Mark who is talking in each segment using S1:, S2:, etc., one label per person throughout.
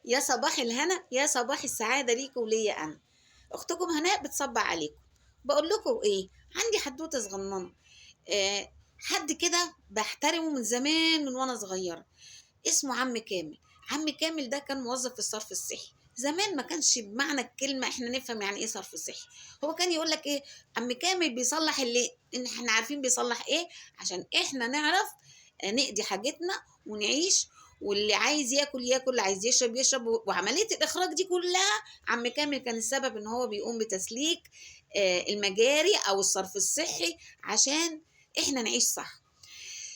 S1: يا صباح الهنا، يا صباح السعادة ليكم وليا أنا. أختكم هناء بتصبح عليكم. بقول لكم إيه، عندي حدوتة صغننة. حد كده بحترمه من زمان من وأنا صغيرة، اسمه عم كامل. عم كامل ده كان موظف في الصرف الصحي. زمان ما كانش بمعنى الكلمة احنا نفهم يعني ايه صرف صحي. هو كان يقول لك ايه، عم كامل بيصلح اللي ان احنا عارفين بيصلح ايه، عشان احنا نعرف نقضي حاجتنا ونعيش. واللي عايز ياكل ياكل، اللي عايز يشرب يشرب. وعملية الإخراج دي كلها عم كامل كان السبب إن هو بيقوم بتسليك المجاري أو الصرف الصحي عشان إحنا نعيش صح.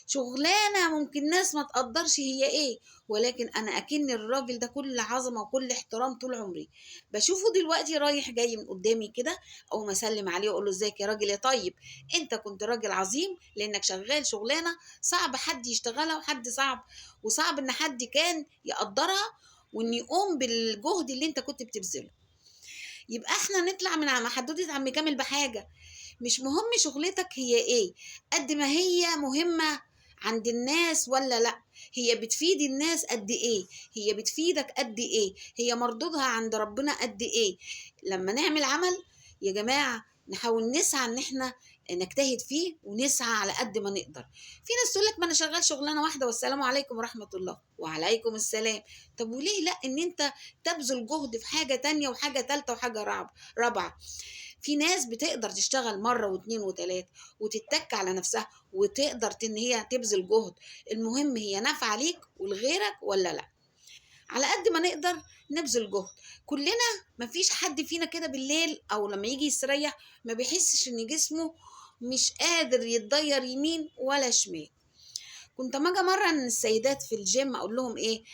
S1: شغلانة ممكن ناس ما تقدرش هي ايه، ولكن انا اكن الراجل ده كل عظمة وكل احترام طول عمري. بشوفه دلوقتي رايح جاي من قدامي كده، او مسلم عليه واقول له ازيك يا راجل يا طيب. انت كنت راجل عظيم لانك شغال شغلانة صعب حد يشتغلها، وحد صعب وصعب ان حد كان يقدرها وان يقوم بالجهد اللي انت كنت بتبذله. يبقى احنا نطلع من حدوتة عم كامل بحاجة، مش مهم شغلتك هي ايه قد ما هي مهمة عند الناس ولا لا. هي بتفيد الناس قد ايه، هي بتفيدك قد ايه، هي مردودها عند ربنا قد ايه. لما نعمل عمل يا جماعة نحاول نسعى ان احنا نجتهد فيه ونسعى على قد ما نقدر. في ناس تقول لك ما انا شغال شغلانه واحده والسلام عليكم ورحمه الله. وعليكم السلام. طب وليه لا ان انت تبذل جهد في حاجه تانية وحاجه تالتة وحاجه رابعه. في ناس بتقدر تشتغل مرة واتنين وتلاتة وتتك على نفسها وتقدر ان هي تبذل جهد. المهم هي نافعة ليك ولغيرك ولا لا. على قد ما نقدر نبذل جهد كلنا. مفيش حد فينا كده بالليل او لما يجي يستريح ما بيحسش ان جسمه مش قادر يتضير يمين ولا شمال. كنت اما اجي مره من السيدات في الجيم اقول لهم ايه،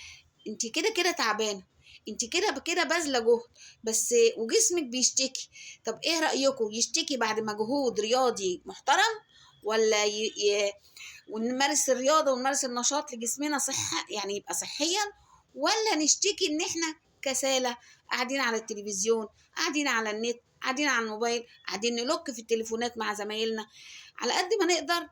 S1: انت كده كده تعبانه، انت كده كده باذله جهد بس وجسمك بيشتكي. طب ايه رايكم، يشتكي بعد مجهود رياضي محترم، ولا ونمارس الرياضه ونمارس النشاط لجسمنا صحه يعني يبقى صحيا، ولا نشتكي ان احنا كسالى قاعدين على التلفزيون، قاعدين على النت، قاعدين على الموبايل، قاعدين نلوك في التليفونات مع زمايلنا. على قد ما نقدر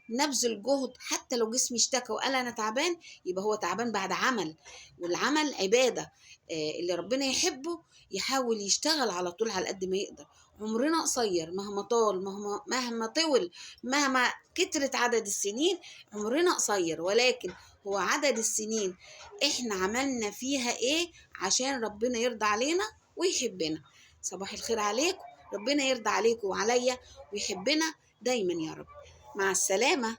S1: نبذل جهد حتى لو جسمي اشتكى وقال انا تعبان، يبقى هو تعبان بعد عمل، والعمل عبادة. اللي ربنا يحبه يحاول يشتغل على طول على قد ما يقدر. عمرنا قصير مهما طال، مهما طول، مهما كترت عدد السنين. عمرنا قصير، ولكن هو عدد السنين احنا عملنا فيها ايه عشان ربنا يرضى علينا ويحبنا. صباح الخير عليكم، ربنا يرضى عليكم وعليا ويحبنا دايما يا رب. مع السلامة.